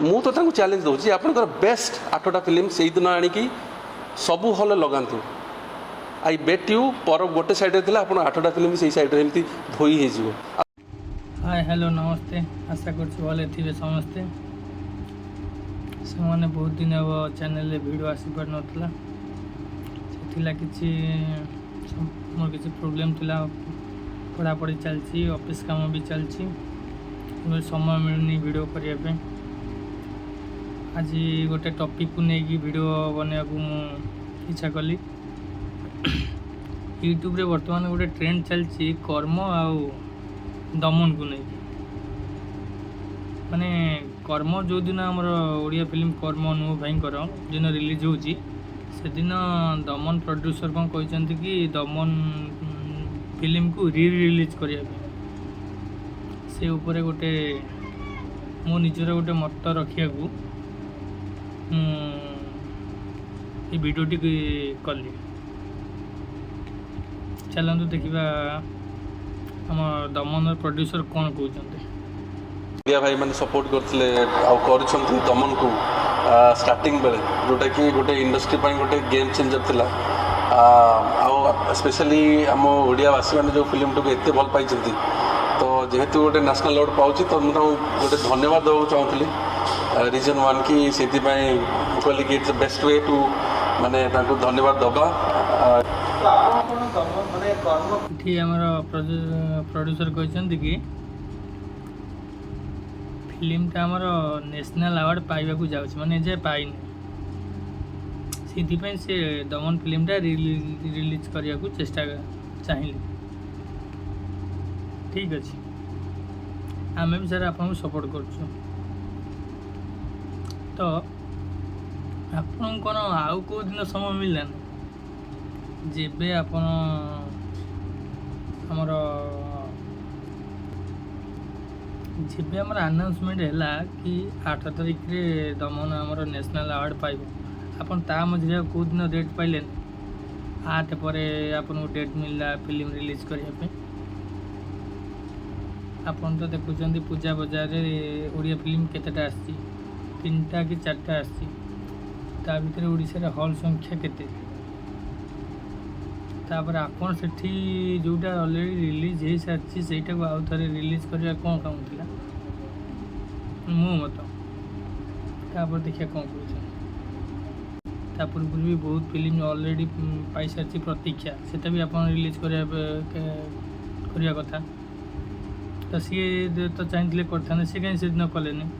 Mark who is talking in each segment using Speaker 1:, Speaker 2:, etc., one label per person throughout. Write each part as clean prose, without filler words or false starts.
Speaker 1: ମୁଁ ତ ତାଙ୍କୁ ଚ୍ୟାଲେଞ୍ଜ ଦେଉଛି ଆପଣଙ୍କର ବେଷ୍ଟ 8ଟା ଫିଲ୍ମ ସେଇଦିନ ଆଣିକି ସବୁ ହଲ୍ ଲଗାନ୍ତୁ। ଆଇ ବେଟ୍ ୟୁ ପର ଗୋଟେ ସାଇଡ଼୍ରେ ଥିଲା ଆପଣ 8ଟା ଫିଲ୍ମ ସେଇ ସାଇଡ଼୍ରେ ଏମିତି ଧୋଇ ହେଇଯିବ।
Speaker 2: हाय हेलो नमस्ते आशा करछि भले थिबे समस्ते से बहुत दिन अब चैनल वीडियो आसी पार नथला से किछि मोर किछि प्रॉब्लम थिला पढ़ापढ़ी चलछि ऑफिस काम भी चलछि समय मिलनी वीडियो करिया पे आज गोटे टॉपिक को लेकिन वीडियो बनवा को इच्छा कली यूट्यूब रे वर्तमान गोटे ट्रेंड चलछि कर्म आउ दमन को नहीं माने कर्म जो दिन आमर ओडिया फिल्म कर्म अनुभव भाई दिन रिलीज होची से दिन दमन प्रोड्यूसर कौन कहते कि दमन फिल्म को रिलीज करिया से ऊपर गोटे मो निजर गोटे मत रखिया को ये वीडियोटी कली चलतु देखा आम दमन प्रोड्यूसर कौन कहते
Speaker 1: ओडिया भाई मैंने सपोर्ट करते कर दमन को स्टार्टिंग बेले जोटा कि गोटे इंडस्ट्री गोटे गेम चेंजर थिला स्पेशली आम ओडियावासी मैंने जो फिल्म टाक एत भल पाई तो जेहेतु गोटे नेशनल अवार्ड पाऊँ तो मुझे गोटे धन्यवाद देवा चाहूँगी रीजन वन कि से कहली कि इट्स बेस्ट वे टू माने धन्यवाद दबा
Speaker 2: प्रोड्यूसर कहते कि फिल्मटा आमर नेशनल अवार्ड पाइबा जाऊँ माने जे पाइन से दमन फिल्मटा रिलीज करने को चेष्टा चाहिए ठीक अच्छे आम भी सर आपको सपोर्ट कर तो आपन कौन आउ को दिन समय मिलला जेबे आपण हमर जेबे हमर अनाउंसमेंट हैला कि 8 तारिख रे दमन हमर नेशनल अवार्ड पाइब आपन ता मझे को दिन डेट पाइले 8 पर आपन को डेट मिलला फिल्म रिलीज करिया पे आपन तो देखुचंदी पूजा बाजार रे ओडिया फिल्म केतेटा आसी 3टा कि 4टा आसी ता भीतर ओडिसा रे हॉल संख्या केते तापर आपन सेठी जोटा ऑलरेडी रिलीज हो सारी सेटा को आउ थे रिलीज करवा कौन काम था मो मत तापर देखिए कौन कह पूर्व भी बहुत फिल्म ऑलरेडी पाई सारी प्रतीक्षा से भी आप रिलीज करवा कथा तो सी तो चाहिए करते सी कहीं से दिन कले
Speaker 1: नहीं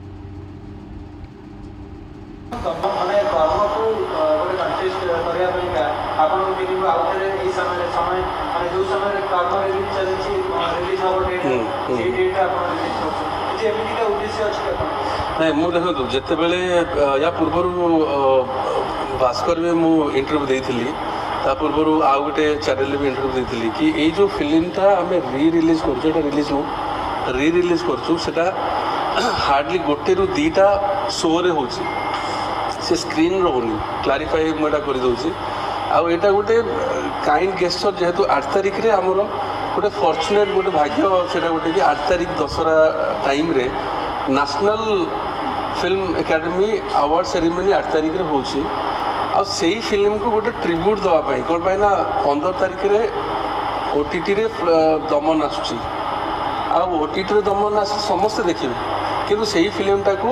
Speaker 1: मुझे देखो जिते बड़े या पूर्वर भास्कर में मुझे इंटरव्यू देती पूर्व आउ गोटे चैनल भी इंटरव्यू देती कि ये जो फिल्मटा आम रिलीज कर रिलीज नु रिलीज कर हार्डली गोटे रु 2टा शो रे हो से स्क्रीन रोनी क्लारिफाई मुझे करदे आईटा गोटे काइंड गेस्चर जेहेतु 8 तारिख रे आमर गोटे फॉर्चुनेट गोटे भाग्य से गोटे कि 8 तारिख दशहरा टाइम रे national film academy award ceremony 8 तारिख रे होची से फिल्म को गोटे ट्रिब्यूट दवापाई कौन पाई ना 15 तारिख रे ओटीटी रे दमन आसुची ओटीटी रे दमन आस समस्ते देखिए किंतु से फिल्मटा को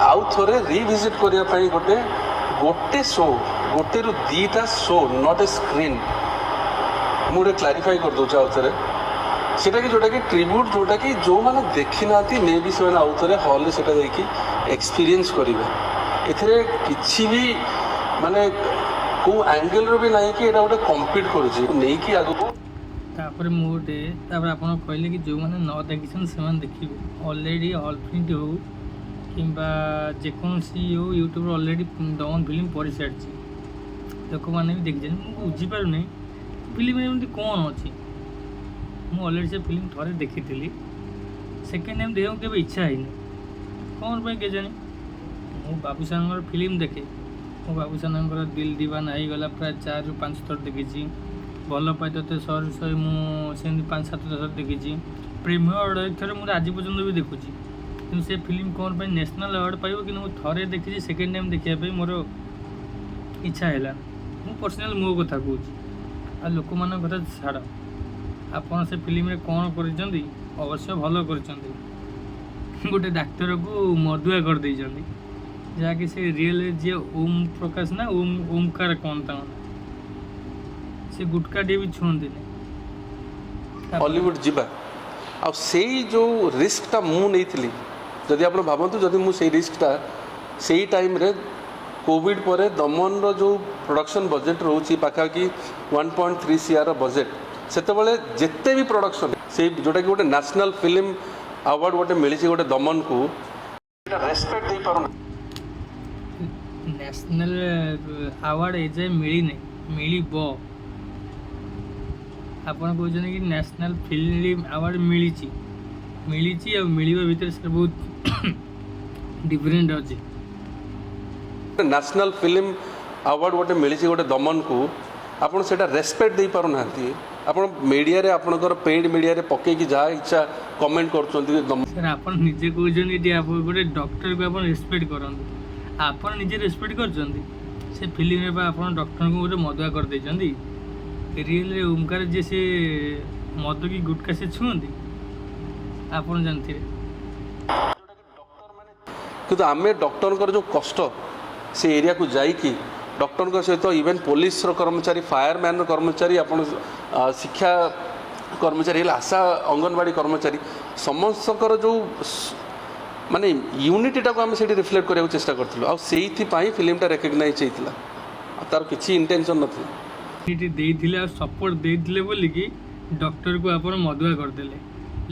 Speaker 1: आउ थे रिविजिट करने गोटे गोटे शो गोटे रु 2टा शो नॉट ए स्क्रीन मुझे क्लारिफाई कर दूचे आउ थे सेटा कि जोटा कि ट्रिब्यूट जोटा कि जो मैंने देखी ना मे भी से आउ थे हॉल से एक्सपीरियंस करेंगे एथिरे किछि भी माने को एंगल रो भी नहीं कि एटा गोटे कम्पीट करूची नहीं कि आगो
Speaker 2: तापर मोटे तापर आपन कहले कि जो माने न देखिसन से माने देखिबे ऑलरेडी हॉल प्रिंट हो किंबा जेकोसी हो यूट्यूब ऑलरेडी दमन फिल्म पड़ी सारी लोक मैंने भी देखी मुझे बुझीपार नहीं फिल्म एमती कौन अच्छी मुझे ऑलरेडी से फिल्म थोड़े देखी सेकेंड टाइम देखा के इच्छा है कौन पर के जानी मु बाबूशान फिल्म देखे मो बाबूशान दिल दीवाना हो गला प्राय 4 ରୁ 5 थर देखी भल पाए तो 100 मुझे 5-7 थर देखी प्रीमियर थर मुझे आज पर्यटन भी देखुची କିନ୍ତୁ ସେ ଫିଲ୍ମ କ'ଣ ପାଇଁ ନ୍ୟାସନାଲ୍ ଆୱାର୍ଡ଼ ପାଇବ, କିନ୍ତୁ ମୁଁ ଥରେ ଦେଖିଛି, ସେକେଣ୍ଡ ଟାଇମ୍ ଦେଖିବା ପାଇଁ ମୋର ଇଚ୍ଛା ହେଲା। ମୁଁ ପର୍ସନାଲି ମୋ କଥା କହୁଛି, ଆଉ ଲୋକମାନଙ୍କ କଥା ଛାଡ଼। ଆପଣ ସେ ଫିଲ୍ମରେ କ'ଣ କରିଛନ୍ତି? ଅବଶ୍ୟ ଭଲ କରିଛନ୍ତି। ଗୋଟେ ଡାକ୍ତରକୁ ମଦୁଆ କରିଦେଇଛନ୍ତି, ଯାହାକି ସେ ରିଏଲ୍ ଯିଏ ଓମ୍ ପ୍ରକାଶ ନା ଓମକାର କ'ଣ ତାଙ୍କ ନାଁ, ସେ ଗୁଟକାଟିଏ ବି ଛୁଅନ୍ତିନି।
Speaker 1: ହଲିଉଡ୍ ଯିବା ଆଉ ସେଇ ଯେଉଁ ରିସ୍କଟା ମୁଁ ନେଇଥିଲି, ଯଦି ଆପଣ ଭାବନ୍ତୁ ଯଦି ମୁଁ ସେଇ ରିସ୍କଟା ସେଇ ଟାଇମ୍ରେ କୋଭିଡ଼ ପରେ ଦମନର ଯେଉଁ ପ୍ରଡକ୍ସନ୍ ବଜେଟ୍ ରହୁଛି ପାଖାପାଖି 1.3 CR ବଜେଟ୍, ସେତେବେଳେ ଯେତେ ବି ପ୍ରଡକ୍ସନ୍ ସେଇ ଯେଉଁଟାକି ଗୋଟେ ନ୍ୟାସନାଲ୍ ଫିଲ୍ମ ଆୱାର୍ଡ଼ ଗୋଟେ ମିଳିଛି ଗୋଟେ ଦମନକୁ, ରେସ୍ପେକ୍ଟ ଦେଇପାରୁନା।
Speaker 2: ନ୍ୟାସନାଲ୍ ଆୱାର୍ଡ଼ ଏଯାଏଁ ମିଳିନି, ମିଳିବ। ଆପଣ କହୁଛନ୍ତି କି ନ୍ୟାସନାଲ୍ ଫିଲ୍ମ ଆୱାର୍ଡ଼ ମିଳିଛି ଆଉ ମିଳିବା ଭିତରେ ସେଟା ବହୁତ ଡିଫରେଣ୍ଟ ଅଛି।
Speaker 1: ନ୍ୟାସନାଲ୍ ଫିଲ୍ମ ଆୱାର୍ଡ଼ ଗୋଟେ ମିଳିଛି ଗୋଟେ ଦମନକୁ, ଆପଣ ସେଇଟା ରେସ୍ପେକ୍ଟ ଦେଇପାରୁନାହାନ୍ତି। ଆପଣ ମିଡ଼ିଆରେ ଆପଣଙ୍କର ପେଡ୍ ମିଡ଼ିଆରେ ପକେଇକି ଯାହା ଇଚ୍ଛା କମେଣ୍ଟ କରୁଛନ୍ତି।
Speaker 2: ସାର୍ ଆପଣ ନିଜେ କହୁଛନ୍ତି ଏଠି ଆପଣ ଗୋଟେ ଡକ୍ଟରକୁ ଆପଣ ରେସ୍ପେକ୍ଟ କରନ୍ତୁ, ଆପଣ ନିଜେ ରେସ୍ପେକ୍ଟ କରୁଛନ୍ତି? ସେ ଫିଲ୍ମରେ ବା ଆପଣ ଡକ୍ଟରଙ୍କୁ ଗୋଟେ ମଦୁଆ କରିଦେଇଛନ୍ତି। ରିଏଲ୍ରେ ଓମକାର ଯିଏ ସେ ମଦ କି ଗୁଟକା ସେ ଛୁଅନ୍ତି, ଆପଣ ଜାଣିଥିବେ।
Speaker 1: କିନ୍ତୁ ଆମେ ଡକ୍ଟରଙ୍କର ଯେଉଁ କଷ୍ଟ, ସେ ଏରିଆକୁ ଯାଇକି ଡକ୍ଟରଙ୍କ ସହିତ ଇଭେନ୍ ପୋଲିସର କର୍ମଚାରୀ, ଫାୟାରମ୍ୟାନ୍ର କର୍ମଚାରୀ, ଆପଣ ଶିକ୍ଷା କର୍ମଚାରୀ ହେଲେ, ଆଶା ଅଙ୍ଗନବାଡ଼ି କର୍ମଚାରୀ, ସମସ୍ତଙ୍କର ଯେଉଁ ମାନେ ୟୁନିଟିଟାକୁ ଆମେ ସେଇଠି ରିଫ୍ଲେକ୍ଟ କରିବାକୁ ଚେଷ୍ଟା କରିଥିଲୁ। ଆଉ ସେଇଥିପାଇଁ ଫିଲ୍ମଟା ରେକଗ୍ନାଇଜ୍ ହେଇଥିଲା, ଆଉ ତାର କିଛି ଇଣ୍ଟେନସନ୍ ନଥିଲା।
Speaker 2: ଦେଇଥିଲେ ଆଉ ସପୋର୍ଟ ଦେଇଥିଲେ ବୋଲିକି ଡକ୍ଟରକୁ ଆପଣ ମଦୁଆ କରିଦେଲେ,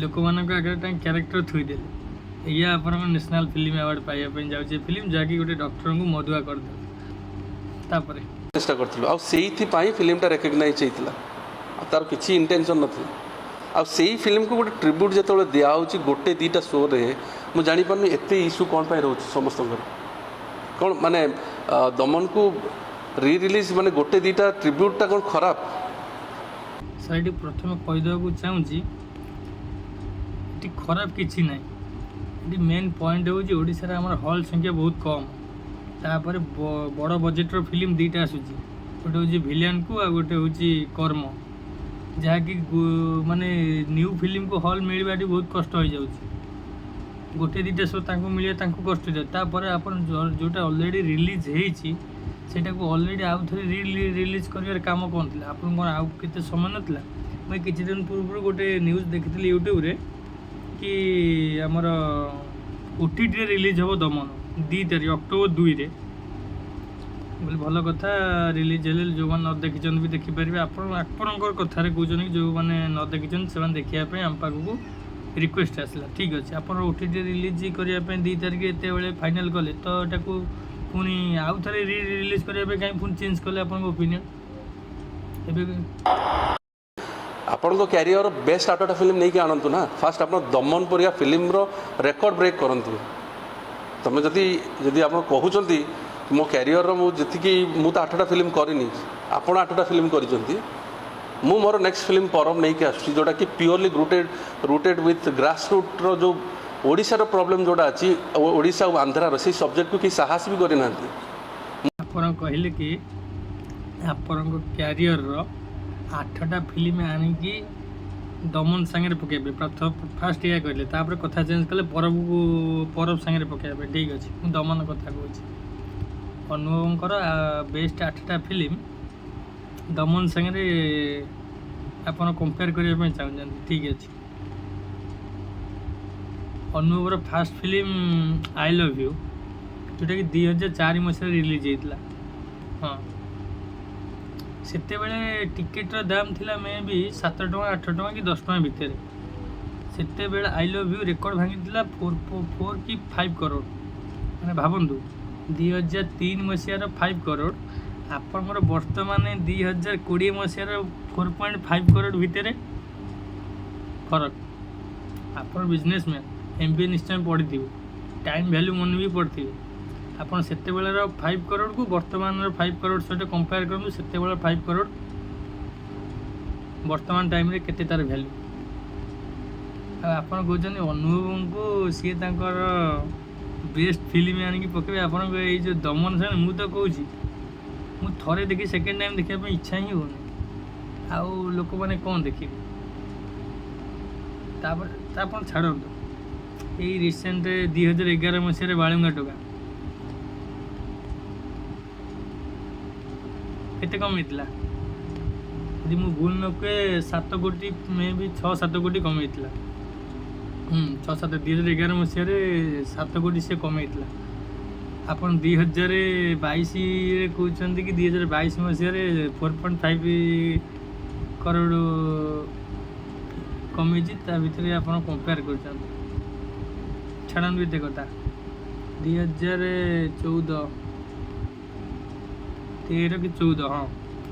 Speaker 2: ଲୋକମାନଙ୍କ ଆଗରେ ତାଙ୍କ କ୍ୟାରେକ୍ଟର ଥୋଇଦେଲେ। ଏଇଆ ଆପଣଙ୍କ ନ୍ୟାସନାଲ୍ ଫିଲ୍ମ ଆୱାର୍ଡ଼ ପାଇବା ପାଇଁ ଯାଉଛି ଫିଲ୍ମ, ଯାହାକି ଗୋଟେ ଡକ୍ଟରଙ୍କୁ ମଦୁଆ କରିଦେଲେ। ତାପରେ
Speaker 1: ଚେଷ୍ଟା କରିଥିଲୁ, ଆଉ ସେଇଥିପାଇଁ ଫିଲ୍ମଟା ରେକଗ୍ନାଇଜ୍ ହେଇଥିଲା, ଆଉ ତାର କିଛି ଇଣ୍ଟେନସନ୍ ନଥିଲା। ଆଉ ସେଇ ଫିଲ୍ମକୁ ଗୋଟେ ଟ୍ରିବ୍ୟୁଟ୍ ଯେତେବେଳେ ଦିଆହେଉଛି ଗୋଟେ ଦୁଇଟା ଶୋରେ, ମୁଁ ଜାଣିପାରୁନି ଏତେ ଇସ୍ୟୁ କ'ଣ ପାଇଁ ରହୁଛି ସମସ୍ତଙ୍କର। କ'ଣ ମାନେ ଦମନକୁ ରିଲିଜ୍ ମାନେ ଗୋଟେ ଦୁଇଟା ଟ୍ରିବ୍ୟୁଟ୍ଟା କ'ଣ ଖରାପ?
Speaker 2: ସାର୍ ଏଠି ପ୍ରଥମେ କହିଦେବାକୁ ଚାହୁଁଛି, ଏଠି ଖରାପ କିଛି ନାହିଁ। ଏଠି ମେନ୍ ପଏଣ୍ଟ ହେଉଛି ଓଡ଼ିଶାରେ ଆମର ହଲ୍ ସଂଖ୍ୟା ବହୁତ କମ୍, ତାପରେ ବଡ଼ ବଜେଟ୍ର ଫିଲ୍ମ ଦୁଇଟା ଆସୁଛି, ଗୋଟେ ହେଉଛି ଭିଲିଆନ୍କୁ ଆଉ ଗୋଟେ ହେଉଛି କର୍ମ, ଯାହାକି ମାନେ ନ୍ୟୁ ଫିଲ୍ମକୁ ହଲ୍ ମିଳିବାଟି ବହୁତ କଷ୍ଟ ହୋଇଯାଉଛି। ଗୋଟେ ଦୁଇଟା ଶୋ ତାଙ୍କୁ ମିଳିବା ତାଙ୍କୁ କଷ୍ଟ ହେଇଯାଉଛି। ତାପରେ ଆପଣ ଯେଉଁଟା ଅଲରେଡ଼ି ରିଲିଜ୍ ହେଇଛି ସେଇଟାକୁ ଅଲରେଡ଼ି ଆଉ ଥରେ ରିଲିଜ୍ କରିବାର କାମ କ'ଣ ଥିଲା? ଆପଣଙ୍କର ଆଉ କେତେ ସମୟ ନଥିଲା? ମୁଁ କିଛି ଦିନ ପୂର୍ବରୁ ଗୋଟେ ନ୍ୟୁଜ୍ ଦେଖିଥିଲି ୟୁଟ୍ୟୁବରେ କି ଆମର OTTରେ ରିଲିଜ୍ ହେବ ଦମନ 2 ତାରିଖ ଅକ୍ଟୋବର 2ରେ। ବୋଲି ଭଲ କଥା, ରିଲିଜ୍ ହେଲେ ଯେଉଁମାନେ ନ ଦେଖିଛନ୍ତି ବି ଦେଖିପାରିବେ। ଆପଣଙ୍କର କଥାରେ କହୁଛନ୍ତି କି ଯେଉଁମାନେ ନ ଦେଖିଛନ୍ତି ସେମାନେ ଦେଖିବା ପାଇଁ ଆମ ପାଖକୁ ରିକ୍ୱେଷ୍ଟ ଆସିଲା। ଠିକ୍ ଅଛି, ଆପଣ OTTରେ ରିଲିଜ୍ କରିବା ପାଇଁ 2 ତାରିଖ ଏତେବେଳେ ଫାଇନାଲ୍ କଲେ, ତ ଏଟାକୁ ପୁଣି ଆଉ ଥରେ ରିଲିଜ୍ କରିବା ପାଇଁ କାହିଁ ପୁଣି ଚେଞ୍ଜ କଲେ? ଆପଣଙ୍କ ଓପିନିଅନ୍ ଏବେ?
Speaker 1: ଆପଣଙ୍କ କ୍ୟାରିୟର ବେଷ୍ଟ 8ଟା ଫିଲ୍ମ ନେଇକି ଆଣନ୍ତୁ ନା। ଫାଷ୍ଟ ଆପଣ ଦମନ ପରିକା ଫିଲ୍ମର ରେକର୍ଡ଼ ବ୍ରେକ୍ କରନ୍ତୁ। ତମେ ଯଦି ଆପଣ କହୁଛନ୍ତି ମୋ କ୍ୟାରିୟରର ମୁଁ ତ 8ଟା ଫିଲ୍ମ କରିନି, ଆପଣ 8ଟା ଫିଲ୍ମ କରିଛନ୍ତି। ମୁଁ ମୋର ନେକ୍ସଟ ଫିଲ୍ମ ପରମ ନେଇକି ଆସୁଛି, ଯେଉଁଟାକି ପିଓରଲି ରୁଟେଡ୍ ୱିଥ୍ ଗ୍ରାସ୍ ରୁଟ୍ର ଯେଉଁ ଓଡ଼ିଶାର ପ୍ରୋବ୍ଲେମ୍ ଯେଉଁଟା ଅଛି, ଓଡ଼ିଶା ଆଉ ଆନ୍ଧ୍ରାର, ସେଇ ସବଜେକ୍ଟକୁ କେହି ସାହସ ବି କରିନାହାନ୍ତି।
Speaker 2: ଆପଣ କହିଲେ କି ଆପଣଙ୍କ କ୍ୟାରିୟରର 8ଟା ଫିଲ୍ମ ଆଣିକି ଦମନ ସାଙ୍ଗରେ ପକାଇବେ, ଫାଷ୍ଟ ଏଇଆ କହିଲେ, ତାପରେ କଥା ଚେଞ୍ଜ କଲେ ପରବ ସାଙ୍ଗରେ ପକାଇବା ପାଇଁ। ଠିକ୍ ଅଛି, ମୁଁ ଦମନ କଥା କହୁଛି। ଅନୁଭବଙ୍କର ବେଷ୍ଟ 8ଟା ଫିଲ୍ମ ଦମନ ସାଙ୍ଗରେ ଆପଣ କମ୍ପେୟାର କରିବା ପାଇଁ ଚାହୁଁଛନ୍ତି। ଠିକ୍ ଅଛି, ଅନୁଭବର first film I love you, ଯେଉଁଟାକି 2004 ମସିହାରେ ରିଲିଜ୍ ହେଇଥିଲା। ହଁ, ସେତେବେଳେ ଟିକେଟ୍ର ଦାମ୍ ଥିଲା ମେ ବି 7 ଟଙ୍କା 8 ଟଙ୍କା କି 10 ଟଙ୍କା ଭିତରେ। ସେତେବେଳେ ଆଇ ଲଭ୍ ୟୁ ରେକର୍ଡ଼ ଭାଙ୍ଗିଥିଲା 4 କି 5 କରୋଡ଼। ମାନେ ଭାବନ୍ତୁ, 2003 ମସିହାର 5 କରୋଡ଼, ଆପଣଙ୍କର ବର୍ତ୍ତମାନ 2020 ମସିହାର 4.5 କରୋଡ଼ ଭିତରେ ଫରକ। ଆପଣ ବିଜନେସମ୍ୟାନ୍, MBA ନିଶ୍ଚୟ ପଢ଼ିଥିବେ, ଟାଇମ୍ ଭ୍ୟାଲ୍ୟୁ ମନି ବି ପଢ଼ିଥିବେ। ଆପଣ ସେତେବେଳର 5 କରୋଡ଼କୁ ବର୍ତ୍ତମାନର 5 କରୋଡ଼ ସହିତ କମ୍ପେୟାର କରନ୍ତୁ। ସେତେବେଳର 5 କରୋଡ଼ ବର୍ତ୍ତମାନ ଟାଇମ୍ରେ କେତେ ତା'ର ଭ୍ୟାଲ୍ୟୁ? ଆଉ ଆପଣ କହୁଛନ୍ତି ଅନୁଭବଙ୍କୁ ସିଏ ତାଙ୍କର ବେଷ୍ଟ ଫିଲ୍ମ ଆଣିକି ପକେଇବେ ଆପଣଙ୍କ ଏଇ ଯେଉଁ ଦମନ ସାଙ୍ଗେ। ମୁଁ ତ କହୁଛି ମୁଁ ଥରେ ଦେଖି ସେକେଣ୍ଡ ଟାଇମ୍ ଦେଖିବା ପାଇଁ ଇଚ୍ଛା ହିଁ ହେଉନି। ଆଉ ଲୋକମାନେ କ'ଣ ଦେଖିବେ? ତାପରେ ତ ଆପଣ ଛାଡ଼ନ୍ତୁ, ଏଇ ରିସେଣ୍ଟ 2011 ମସିହାରେ ବାଳୁଙ୍ଗା ଟୋକା କେତେ କମେଇଥିଲା? ଯଦି ମୁଁ ଭୁଲ ନ କୁହେ 7 କୋଟି, ମେ ବି 6-7 କୋଟି କମେଇଥିଲା। 6-7 2011 ମସିହାରେ 7 କୋଟି ସେ କମେଇଥିଲା। ଆପଣ 2022ରେ କହୁଛନ୍ତି କି 2022 ମସିହାରେ 4.5 କରୋଡ଼ କମେଇଛି। ତା ଭିତରେ ଆପଣ କମ୍ପେୟାର କରୁଛନ୍ତି। ଛାଡ଼ନ୍ତୁ ଏତେ କଥା। 2014 13 କି 14, ହଁ,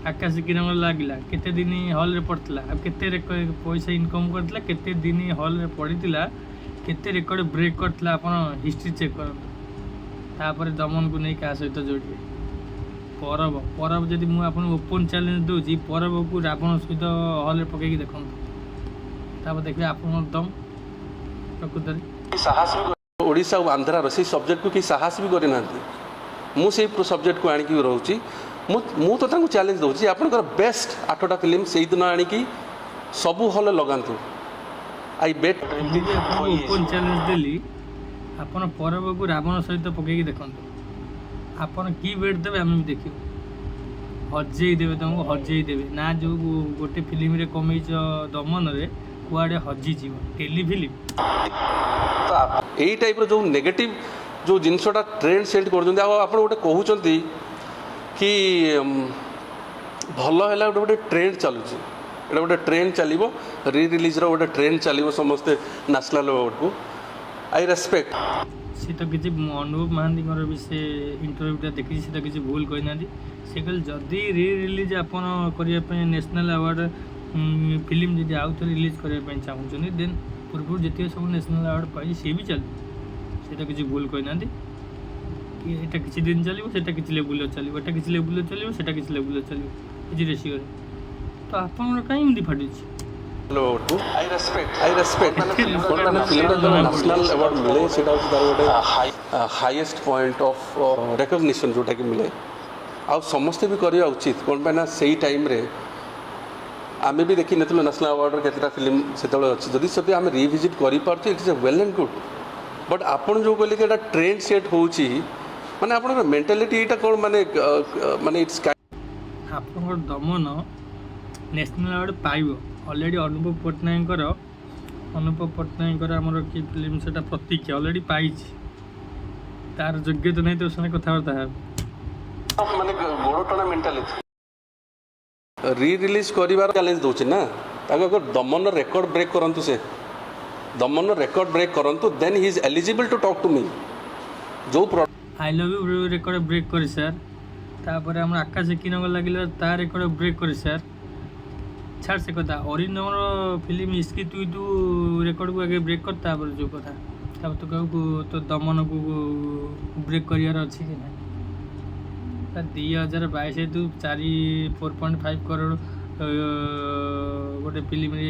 Speaker 2: ଆକାଶ କିରଣରେ ଲାଗିଲା କେତେ ଦିନ ହଲ୍ରେ ପଡ଼ିଥିଲା, ଆଉ କେତେ ପଇସା ଇନକମ୍ କରିଥିଲା, କେତେ ଦିନ ହଲ୍ରେ ପଡ଼ିଥିଲା, କେତେ ରେକର୍ଡ଼ ବ୍ରେକ୍ କରିଥିଲା। ଆପଣ ହିଷ୍ଟ୍ରି ଚେକ୍ କରନ୍ତୁ। ତାପରେ ଦମନକୁ ନେଇ କାହା ସହିତ ଯୋଡ଼ିବେ? ପରବ ଯଦି ମୁଁ ଆପଣଙ୍କୁ ଓପନ୍ ଚ୍ୟାଲେଞ୍ଜ ଦେଉଛି, ପରବକୁ ରାବଣ ସହିତ ହଲ୍ରେ ପକାଇକି ଦେଖନ୍ତୁ। ତାପରେ ଦେଖିବେ ଆପଣଙ୍କର ଦମ୍ ପ୍ରକୃତରେ।
Speaker 1: ସାହସ ବି ଓଡ଼ିଶା ଆଉ ଆନ୍ଧ୍ରାର ସେଇ ସବଜେକ୍ଟକୁ କେହି ସାହସ ବି କରିନାହାନ୍ତି। ମୁଁ ସେଇ ସବଜେକ୍ଟକୁ ଆଣିକି ରହୁଛି। ମୁଁ ତ ତାଙ୍କୁ ଚ୍ୟାଲେଞ୍ଜ ଦେଉଛି, ଆପଣଙ୍କର ବେଷ୍ଟ 8ଟା ଫିଲ୍ମ ସେଇଦିନ ଆଣିକି ସବୁ ହଲ୍ରେ ଲଗାନ୍ତୁ। ଆଇ ବେଟ୍।
Speaker 2: ମୁଁ ବି ଆପଣଙ୍କୁ ଓପନ୍ ଚ୍ୟାଲେଞ୍ଜ ଦେଲି, ଆପଣ ପରବକୁ ରାବଣ ସହିତ ପକାଇକି ଦେଖନ୍ତୁ। ଆପଣ କି ବେଟ୍ ଦେବେ ଆମେ ବି ଦେଖିବୁ। ହଜେଇ ଦେବେ, ତୁମକୁ ହଜେଇ ଦେବେ। ନା ଯେଉଁ ଗୋଟେ ଫିଲ୍ମରେ କମେଇଛ ଦମନରେ, କୁଆଡ଼େ ହଜିଯିବ ଟେଲିଫିଲ୍ମ।
Speaker 1: ତ ଏଇ ଟାଇପ୍ର ଯେଉଁ ନେଗେଟିଭ୍ ଯେଉଁ ଜିନିଷଟା ଟ୍ରେଣ୍ଡ ସେଟ୍ କରୁଛନ୍ତି। ଆଉ ଆପଣ ଗୋଟେ କହୁଛନ୍ତି କି ଭଲ ହେଲା, ଗୋଟେ ଟ୍ରେଣ୍ଡ ଚାଲୁଛି, ଏଇଟା ଗୋଟେ ଟ୍ରେଣ୍ଡ ଚାଲିବ, ରିଲିଜ୍ର ଗୋଟେ ଟ୍ରେଣ୍ଡ ଚାଲିବ ସମସ୍ତେ ନ୍ୟାସନାଲ୍ ଆୱାର୍ଡ଼କୁ। I respect.
Speaker 2: ସେ ତ କିଛି ଅନୁଭବ ମହାନ୍ତିଙ୍କର ବି ସେ ଇଣ୍ଟରଭ୍ୟୁଟା ଦେଖିଛି, ସେ ତ କିଛି ଭୁଲ କହିନାହାନ୍ତି। ସେ କହିଲେ ଯଦି ରିଲିଜ୍ ଆପଣ କରିବା ପାଇଁ ନ୍ୟାସନାଲ୍ ଆୱାର୍ଡ଼ ଫିଲ୍ମ ଯଦି ଆଉ ଥରେ ରିଲିଜ୍ କରିବା ପାଇଁ ଚାହୁଁଛନ୍ତି, ଦେନ୍ ପୂର୍ବରୁ ଯେତିକି ସବୁ ନ୍ୟାସନାଲ୍ ଆୱାର୍ଡ଼ ପାଇଛି ସିଏ ବି ଚାଲିବ। ସେ ତ କିଛି ଭୁଲ କହିନାହାନ୍ତି କି ଏଇଟା କିଛି ଦିନ ଚାଲିବ, ସେଟା କିଛି ଲେବୁଲ୍ରେ ଚାଲିବ, ଏଟା କିଛି ଲେବୁଲ୍ରେ ଚାଲିବ, ସେଟା କିଛି ଲେବୁଲ୍ରେ ଚାଲିବ, କିଛି ରେସିଓରେ। ତ ଆପଣଙ୍କର କାହିଁ ଏମିତି ଫାଟୁଛି?
Speaker 1: I respect. ଫିଲ୍ମଟା ଯେତେବେଳେ ନ୍ୟାସନାଲ୍ ଆୱାର୍ଡ଼ ମିଳେ, ସେଇଟା ହେଉଛି ତାର ଗୋଟେ ହାଇଏଷ୍ଟ ପଏଣ୍ଟ ଅଫ୍ ରେକଗ୍ନିସନ୍ ଯେଉଁଟାକି ମିଳେ। ଆଉ ସମସ୍ତେ ବି କରିବା ଉଚିତ। କ'ଣ ପାଇଁ ନା ସେଇ ଟାଇମ୍ରେ ଆମେ ବି ଦେଖିନଥିଲୁ ନ୍ୟାସନାଲ୍ ଆୱାର୍ଡ଼ର କେତେଟା ଫିଲ୍ମ ସେତେବେଳେ ଅଛି। ଯଦି ଆମେ ରିଭିଜିଟ୍ କରିପାରୁଛୁ, it's a well and good. But ଆପଣ ଯେଉଁ କହିଲେ କି ଏଇଟା ଟ୍ରେଣ୍ଡ ସେଟ୍ ହେଉଛି, ମାନେ ଆପଣଙ୍କର ମେଣ୍ଟାଲିଟି ଏଇଟା କ'ଣ, ମାନେ ଇଟ୍ସ
Speaker 2: ଆପଣଙ୍କର ଦମନ ନ୍ୟାସନାଲ୍ ଆୱାର୍ଡ଼ ପାଇବ। ଅଲରେଡ଼ି ଅନୁଭବ ପଟ୍ଟନାୟକଙ୍କର ଆମର କି ଫିଲ୍ମ ସେଟା ପ୍ରତୀକ୍ଷା ଅଲରେଡ଼ି ପାଇଛି। ତାର ଯୋଗ୍ୟତା ନାହିଁ ତ ସେମାନେ କଥାବାର୍ତ୍ତା ହେବେ।
Speaker 1: ମାନେ ଗୋଡ଼ ଟଣା ମେଣ୍ଟାଲିଟି। ରିଲିଜ୍ କରିବାର ଚ୍ୟାଲେଞ୍ଜ ଦେଉଛି ନା, ତାକୁ ଦମନର ରେକର୍ଡ଼ ବ୍ରେକ୍ କରନ୍ତୁ। ସେ ଦମନର ରେକର୍ଡ଼ ବ୍ରେକ୍ କରନ୍ତୁ, then he is eligible to talk to me. ଯେଉଁ
Speaker 2: I love you record break କରି ସାର୍। ତାପରେ ଆମର ଆକାଶ କିରଣରେ ଲାଗିଲା, ତା ରେକର୍ଡ଼ ବ୍ରେକ୍ କରି ସାର୍। ଛାଡ଼ ସେ କଥା। ଅରିନ୍ଦମର ଫିଲ୍ମ ଇସ୍କି ତୁଇ ତୁ ରେକର୍ଡ଼କୁ ଆଗେ ବ୍ରେକ୍ କର, ତାପରେ ଯେଉଁ କଥା। ତାପରେ ତୁ କାହାକୁ ତୋ ଦମନକୁ ବ୍ରେକ୍ କରିବାର ଅଛି କି ନାହିଁ? 2022 ତୁ 4.5 କରୋଡ଼ ଗୋଟେ ଫିଲ୍ମରେ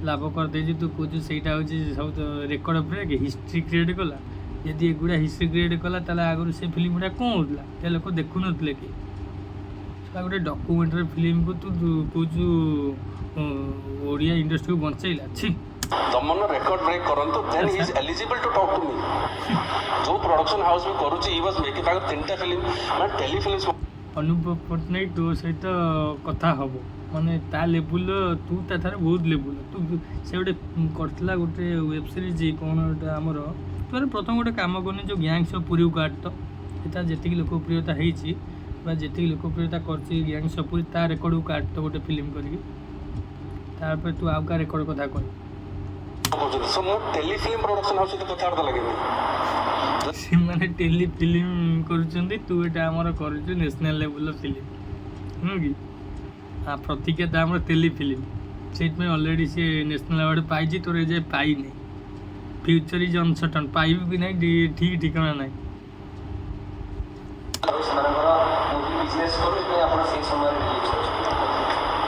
Speaker 2: ଲାଭ କରିଦେଇଛି। ତୁ କହୁଛୁ ସେଇଟା ହେଉଛି ସବୁ ରେକର୍ଡ଼ ବ୍ରେକ୍, ହିଷ୍ଟ୍ରି କ୍ରିଏଟ୍ କଲା। ଯଦି ଏଗୁଡ଼ା ହିଷ୍ଟ୍ରି କ୍ରିଏଟ୍ କଲା, ତାହେଲେ ଆଗରୁ ସେ ଫିଲ୍ମ ଗୁଡ଼ା କ'ଣ ହେଉଥିଲା? ଏ ଲୋକ ଦେଖୁନଥିଲେ କି? ଗୋଟେ ଡକୁମେଣ୍ଟାରୀ ଫିଲ୍ମକୁ ତୁ କହୁଛୁ ଓଡ଼ିଆ ଇଣ୍ଡଷ୍ଟ୍ରିକୁ ବଞ୍ଚେଇଲା। ଛି।
Speaker 1: ଦମନର ରେକର୍ଡ଼ ବ୍ରେକ୍ କରନ୍ତୁ, then he is eligible to talk to me. ଯେଉଁ ପ୍ରଡକ୍ସନ୍ ହାଉସ୍ ବି କରୁଛି, ହି ୱାଜ୍ ମେକିଂ ତାଙ୍କର 3ଟା ଫିଲ୍ମ, ମାନେ ଟେଲିଫିଲ୍ମ।
Speaker 2: ଅନୁଭବ ପଟ୍ଟନାୟକ ତୋ ସହିତ କଥା ହେବ, ମାନେ ତା ଲେବୁଲ୍ର, ତୁ ତା ଥରେ ବହୁତ ଲେବୁଲ୍। ତୁ ସେ ଗୋଟେ କରିଥିଲା ଗୋଟେ ୱେବ୍ ସିରିଜ୍, କ'ଣ ଗୋଟେ ଆମର ତୁ ପ୍ରଥମ ଗୋଟେ କାମ କରୁନି, ଯେଉଁ ଗ୍ୟାଙ୍ଗସ୍ ଅଫ୍ ପୁରୀକୁ କାଟ। ତ ସେଟା ଯେତିକି ଲୋକପ୍ରିୟତା ହେଇଛି ବା ଯେତିକି ଲୋକପ୍ରିୟତା କରିଛି ଗ୍ୟାଙ୍ଗସ୍ ଅଫ୍ ପୁରୀ, ତା ରେକର୍ଡ଼କୁ କାଟ ତ ଗୋଟେ ଫିଲ୍ମ କରିକି। ତାପରେ ତୁ ଆଉ କାହା ରେକର୍ଡ଼ କଥା କହିବୁ? ସେମାନେ ଟେଲିଫିଲ୍ମ କରୁଛନ୍ତି, ତୁ ଏଇଟା ଆମର କରୁଛୁ ନ୍ୟାସନାଲ୍ ଲେବୁଲ୍ର ଫିଲ୍ମ, ନୁହେଁ କି? ପ୍ରତିକ୍ଷା ତ ଆମର ଟେଲିଫିଲ୍ମ। ସେଇଥିପାଇଁ ଅଲରେଡ଼ି ସେ ନ୍ୟାସନାଲ୍ ଆୱାର୍ଡ଼ ପାଇଛି, ତୋର ଏ ଯାଏ ପାଇନି। ଫ୍ୟୁଚର୍ ଇଜ୍ ଅନସର୍ଟନ୍, ପାଇବୁ କି ନାହିଁ ଠିକ୍ ଠିକଣା ନାହିଁ।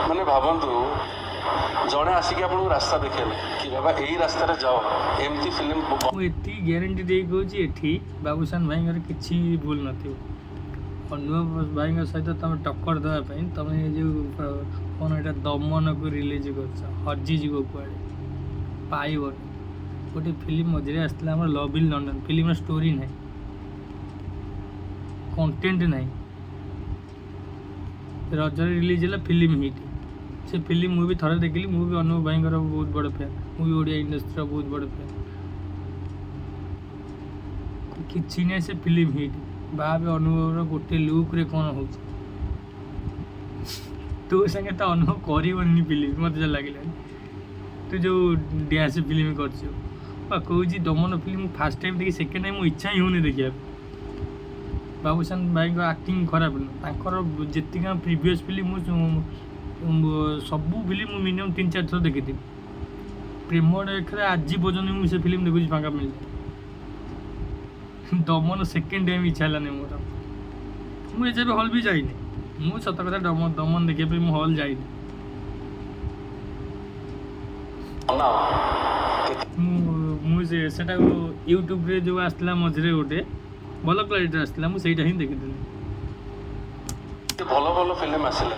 Speaker 2: ମାନେ ଭାବନ୍ତୁ,
Speaker 1: ଜଣେ ଆସିକି ଆପଣଙ୍କୁ ରାସ୍ତା ଦେଖେଇଲେ କି ବାବା ଏଇ ରାସ୍ତାରେ ଯାଅ, ଏମିତି ଫିଲ୍ମ
Speaker 2: ମୁଁ ଏତିକି ଗ୍ୟାରେଣ୍ଟି ଦେଇ କହୁଛି ଏଠି ବାବୁସାନ ଭାଇଙ୍କର କିଛି ଭୁଲ ନଥିବ। ଅନୁଭବ ଭାଇଙ୍କ ସହିତ ତମେ ଟକ୍କର ଦେବା ପାଇଁ ତମେ ଏ ଯେଉଁ କ'ଣ ଏଇଟା ଦମନକୁ ରିଲିଜ୍ କରୁଛ, ହଜିଯିବ କୁଆଡ଼େ, ପାଇବନି। ଗୋଟେ ଫିଲ୍ମ ମଝିରେ ଆସିଥିଲା ଆମର ଲଭ୍ ଇନ୍ ଲଣ୍ଡନ, ଫିଲ୍ମର ଷ୍ଟୋରି ନାହିଁ, କଣ୍ଟେଣ୍ଟ ନାହିଁ, ରଜରେ ରିଲିଜ୍ ହେଲା, ଫିଲ୍ମ ହିଟ୍। ସେ ଫିଲ୍ମ ମୁଁ ବି ଥରେ ଦେଖିଲି, ମୁଁ ବି ଅନୁଭବ ଭାଇଙ୍କର ବହୁତ ବଡ଼ ଫ୍ୟାନ୍, ମୁଁ ବି ଓଡ଼ିଆ ଇଣ୍ଡଷ୍ଟ୍ରିର ବହୁତ ବଡ଼ ଫ୍ୟାନ୍। କିଛି ନାହିଁ, ସେ ଫିଲ୍ମ ହିଟ୍। ଭାବେ ଅନୁଭବର ଗୋଟେ ଲୁକ୍ରେ କ'ଣ ହେଉଛି, ତୋ ସାଙ୍ଗେ ତ ଅନୁଭବ କରିବନି ଫିଲ୍ମ, ମୋତେ ଯାହା ଲାଗିଲାନି। ତୁ ଯେଉଁ ଡ୍ୟାନ୍ସ ଫିଲ୍ମ କରିଛୁ ବା କହୁଛି ଦମନ ଫିଲ୍ମ ମୁଁ ଫାର୍ଷ୍ଟ ଟାଇମ୍ ଦେଖି, ସେକେଣ୍ଡ ଟାଇମ୍ ମୋ ଇଚ୍ଛା ହିଁ ହେଉନି ଦେଖିବା ପାଇଁ। ବାବୁସାନ ଭାଇଙ୍କ ଆକ୍ଟିଂ ଖରାପ ନୁହଁ, ତାଙ୍କର ଯେତିକି ପ୍ରିଭିୟସ୍ ଫିଲ୍ମ ମୁଁ ସବୁ ଫିଲ୍ମ ମୁଁ ମିନିମମ୍ 3-4 ଥର ଦେଖିଥିଲି। ପ୍ରେମ ରେଖାରେ ଆଜି ପର୍ଯ୍ୟନ୍ତ ମୁଁ ସେ ଫିଲ୍ମ ଦେଖୁଛି ଫାଙ୍କା ମିଳିଲେ। ଦମନ ସେକେଣ୍ଡ ଟାଇମ୍ ଇଚ୍ଛା ହେଲାନି ମୋର। ମୁଁ ଏ ଯାବେ ହଲ୍ ବି ଯାଇନି, ମୁଁ ସତ କଥା ଦମନ ଦେଖିବା ପାଇଁ ମୁଁ ହଲ୍ ଯାଇନି। ମୁଁ ସେଟାକୁ ୟୁଟ୍ୟୁବରେ ଯେଉଁ ଆସିଥିଲା ମଝିରେ ଗୋଟେ ଭଲ କ୍ୱାଲିଟିର ଆସିଥିଲା, ମୁଁ ସେଇଟା ହିଁ ଦେଖିଥିଲି।
Speaker 1: ଭଲ ଭଲ ଫିଲ୍ମ ଆସିଲା,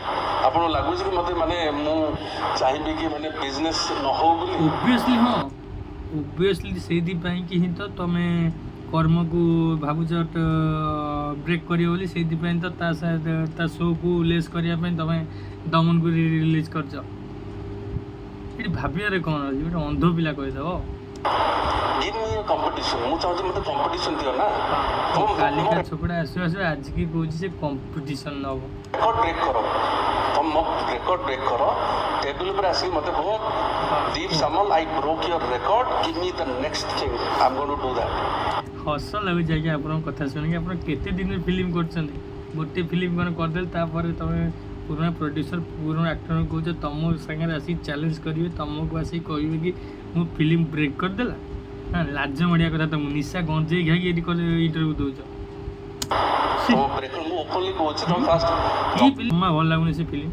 Speaker 1: ଆପଣ ଲାଗୁଛି କି ମୋତେ ମାନେ ମୁଁ ଚାହିଁବି କି ମାନେ ବିଜନେସ୍ ନ ହଉ ବୋଲି?
Speaker 2: ଓବିୟସଲି ହଁ, ଓବିୟସଲି ସେଇଥିପାଇଁ କି ହିଁ ତ ତମେ କର୍ମକୁ ଭାବୁଛ ବ୍ରେକ୍ କରିବ ବୋଲି, ସେଇଥିପାଇଁ ତ ତା ଶୋକୁ ଲେସ୍ କରିବା ପାଇଁ ତମେ ଦମନକୁ ରିଲିଜ୍ କରିଛ। ଏଠି ଭାବିବାରେ କ'ଣ ଅଛି, ଗୋଟେ ଅନ୍ଧ ପିଲା କହିଦେବ
Speaker 1: କମ୍ପିଟିସନ୍। ମୁଁ ଚାହୁଁଛି ମୋତେ କମ୍ପିଟିସନ୍ ଦିଅ ନା।
Speaker 2: କାଲିକା ଛୋକଡ଼ା ଆସିବ ଆଜିକି କହୁଛି ସେ କମ୍ପିଟିସନ୍ ନେବ।
Speaker 1: ରେକର୍ଡ ବ୍ରେକ୍ କର, ତମ ରେକର୍ଡ ବ୍ରେକ୍ କର, ଟେବୁଲ ଉପରେ ଆସିକି ମୋତେ କୁହ Deep Samal I broke your record, give me the next thing, I am going to do that.
Speaker 2: ହସ ଲାଗୁଛି ଆଜ୍ଞା ଆପଣଙ୍କ କଥା ଶୁଣିକି। ଆପଣ କେତେ ଦିନରେ ଫିଲ୍ମ କରୁଛନ୍ତି, ଗୋଟେ ଫିଲ୍ମ କ'ଣ କରିଦେଲେ ତାପରେ ତମେ ପୁରୁଣା ପ୍ରୋଡ୍ୟୁସର ପୁରୁଣା ଆକ୍ଟରଙ୍କୁ କହୁଛ ତମ ସାଙ୍ଗରେ ଆସିକି ଚ୍ୟାଲେଞ୍ଜ କରିବେ, ତମକୁ ଆସିକି କହିବେ କି ମୁଁ ଫିଲ୍ମ ବ୍ରେକ୍ କରିଦେଲା। ହଁ, ଲାଜ ମଡ଼ିଆ କଥା। ତମକୁ ନିଶା ଗଞ୍ଜେଇ ଖାଇକି ଏଠି ଇଣ୍ଟରଭ୍ୟୁ ଦେଉଛ। କି ଫିଲ୍ମ ଭଲ ଲାଗୁନି ସେ ଫିଲ୍ମ।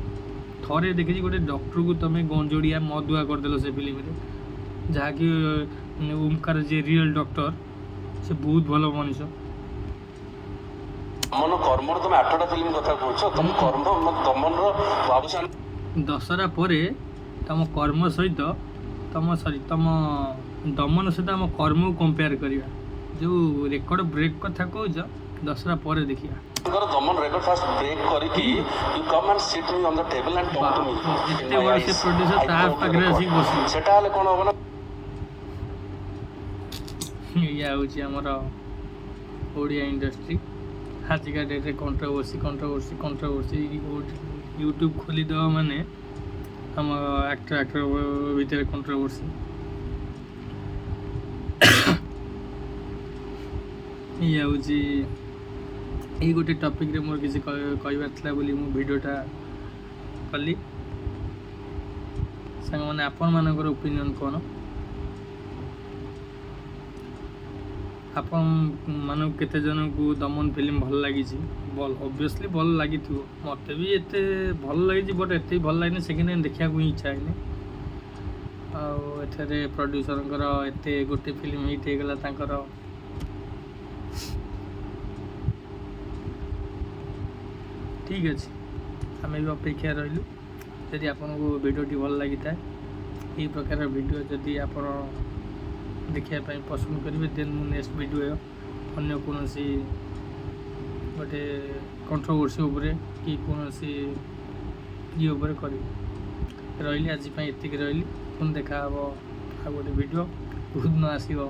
Speaker 2: ଥରେ ଦେଖିଛି ଗୋଟେ ଡକ୍ଟରକୁ ତମେ ଗଞ୍ଜଡ଼ିଆ ମଦୁଆ କରିଦେଲ ସେ ଫିଲ୍ମରେ, ଯାହାକି ଓମକାର ଯିଏ ରିଅଲ୍ ଡକ୍ଟର, ସେ ବହୁତ ଭଲ ମଣିଷ।
Speaker 1: କର୍ମର ତମେ 8ଟା ଫିଲ୍ମ କଥା କହୁଛ, ତମ କର୍ମ ଦମନର ବାବୁସାନ।
Speaker 2: ଦଶହରା ପରେ ତମ କର୍ମ ସହିତ ତମ ଦମନ ସହିତ ଆମ କର୍ମକୁ କମ୍ପେୟାର କରିବା। ଯେଉଁ ରେକର୍ଡ ବ୍ରେକ୍ କଥା କହୁଛ, ଦଶହରା ପରେ ଦେଖିବା।
Speaker 1: ଦମନ ରେକର୍ଡ ଫାଷ୍ଟ ବ୍ରେକ୍ କରିକି ୟୁ କମ୍ ଆଣ୍ଡ ସିଟ୍ ମି on the table and talk to ମି।
Speaker 2: ଏତେ ବଡ଼ ସେ ପ୍ରୋଡ୍ୟୁସର ତା ପାଖରେ ଆସିକି ବସିବ,
Speaker 1: ସେଟା ହେଲେ କ'ଣ ହବ ନା?
Speaker 2: ଏଇଆ ହେଉଛି ଆମର ଓଡ଼ିଆ ଇଣ୍ଡଷ୍ଟ୍ରି। ଆଜିକା ଡେଟ୍ରେ କଣ୍ଟ୍ରୋଭର୍ସି ୟୁଟ୍ୟୁବ୍ ଖୋଲିଦେବା ମାନେ ଆମ ଆକ୍ଟର ଭିତରେ କଣ୍ଟ୍ରୋଭର୍ସି। ଇଏ ହେଉଛି ଏଇ ଗୋଟେ ଟପିକ୍ରେ ମୋର କିଛି କହିବାର ଥିଲା ବୋଲି ମୁଁ ଭିଡ଼ିଓଟା କଲି। ସାଙ୍ଗମାନେ ଆପଣମାନଙ୍କର ଓପିନିଅନ୍ କ'ଣ? ଆପଣମାନଙ୍କୁ କେତେ ଜଣଙ୍କୁ ଦମନ ଫିଲ୍ମ ଭଲ ଲାଗିଛି? ଅବଭିୟସ୍ଲି ଭଲ ଲାଗିଥିବ, ମୋତେ ବି ଏତେ ଭଲ ଲାଗିଛି, ବଟ୍ ଏତେ ଭଲ ଲାଗିନି, ସେକେଣ୍ଡ ଟାଇମ୍ ଦେଖିବାକୁ ହିଁ ଇଚ୍ଛା ହେଇନି। ଆଉ ଏଥିରେ ପ୍ରଡ୍ୟୁସରଙ୍କର ଏତେ ଗୋଟେ ଫିଲ୍ମ ହିଟ୍ ହେଇଗଲା ତାଙ୍କର। ଠିକ୍ ଅଛି, ଆମେ ବି ଅପେକ୍ଷା ରହିଲୁ। ଯଦି ଆପଣଙ୍କୁ ଭିଡ଼ିଓଟି ଭଲ ଲାଗିଥାଏ, ଏହି ପ୍ରକାର ଭିଡ଼ିଓ ଯଦି ଆପଣ ଦେଖିବା ପାଇଁ ପସନ୍ଦ କରିବେ, ଦେନ୍ ମୁଁ ନେକ୍ସଟ ଭିଡ଼ିଓ ଅନ୍ୟ କୌଣସି ଗୋଟେ କଣ୍ଟ୍ରୋଭର୍ସି ଉପରେ କି କୌଣସି ଇଏ ଉପରେ କରିବି। ରହିଲି, ଆଜି ପାଇଁ ଏତିକି ରହିଲି। ପୁଣି ଦେଖା ହେବ ଆଉ ଗୋଟେ ଭିଡ଼ିଓ। ବହୁତ ନ ଆସିବ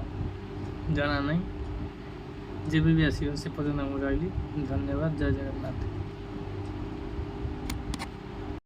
Speaker 2: ଜଣା ନାହିଁ, ଯେବେ ବି ଆସିବ ସେ ପର୍ଯ୍ୟନ୍ତ ମୁଁ ରହିଲି। ଧନ୍ୟବାଦ, ଜୟ ଜଗନ୍ନାଥ।